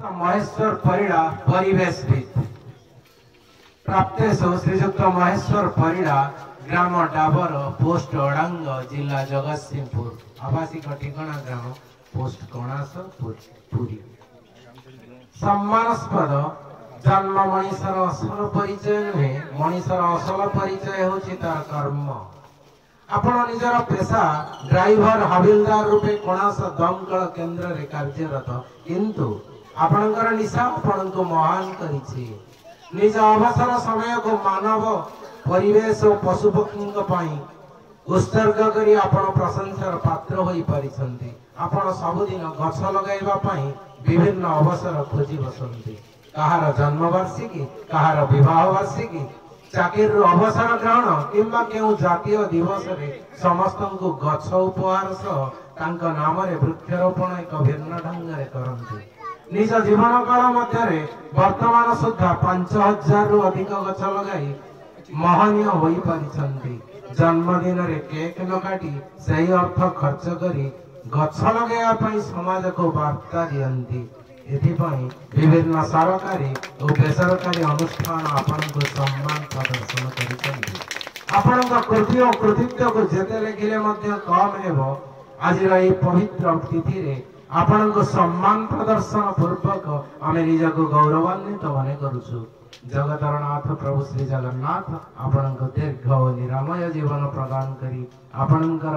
महेश्वर परिड़ा परिवेशविद प्राप्तेश श्रीजुक्त महेश्वर परिड़ा ग्राम Dabur post अड़ांग जिला जगतसिंहपुर आवासिक ठिकाना ग्राम post कणास Puri सम्मानास्पद जन्म मनीषर असल परिचय नुहे मनीषर असल परिचय होछि तार कर्म। आपण निजर पेशा ड्राइवर हविलदार रूपे कणास दमकल केन्द्र रे कार्यरत किंतु आपणकर निशा आपण को महान करिछि। निज अवसर समय को मानव परिवेश और पशु पक्षी पई उत्सर्ग करी आपण प्रशंसार पात्र होई परिछंती। आपण सबुदिन गछ लगाइबा पई विभिन्न अवसर खोजी बसंती। कहार जन्म वार्षिकी कहार विवाह वार्षिकी चाकिर अवसर ग्रहण किंबा केउ जातीय दिवस रे समस्त को गछ उपहार सह तांक नाम रे वृक्षारोपण एक भिन्न ढंग रे करंती। निज जीवन काल मध्य वर्तमान सुधा 5000 रु अधिक गछ लगाई महनीय होई परिछंती। जन्मदिन रे केक न काटी सही अर्थ खर्च करी गछ लगाया पई समाज को वार्ता दियंती। एथिपई विभिन्न सरकारी और बेसरकारी अनुष्ठान आपण को सम्मान प्रदर्शन करिछंती। आपण को कृति और कृतित्व को जेते लेखिले मध्य कम हेबो। आज रही पवित्र तिथि रे आपण को सम्मान प्रदर्शन पूर्वक आमे निज को गौरवान्वित मने करूछु। जगतरनाथ प्रभु श्री जगन्नाथ आपण को दीर्घ और निरामय जीवन प्रदान करी आपणकर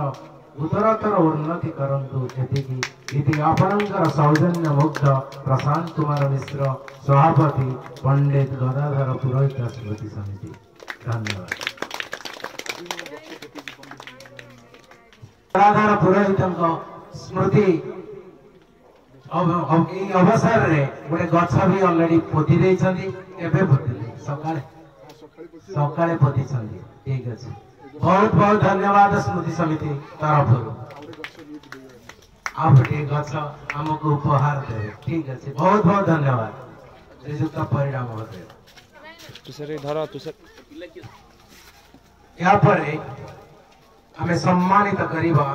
उत्तरोत्तर उन्नति करंतु। एतिकी इति आपणकर सौजन्य मुग्ध प्रशांत कुमार मिश्र सभापति पंडित गदाधर पुरोहित स्मृति समिति। धन्यवाद। गदाधर पुरोहित स्मृति अवसर रे गोटे गछ भी ऑलरेडी पोती देइछंती। एबे पोती सकाळे पोती छंती। ठीक अछि बहुत बहुत धन्यवाद स्मृति समिति तरफ आपटे गछ हमको उपहार दे। ठीक अछि बहुत बहुत धन्यवाद श्रीजुक्त परिणाम महोदय। तुसरे धर तुसर या पर हमें सम्मानित करिबा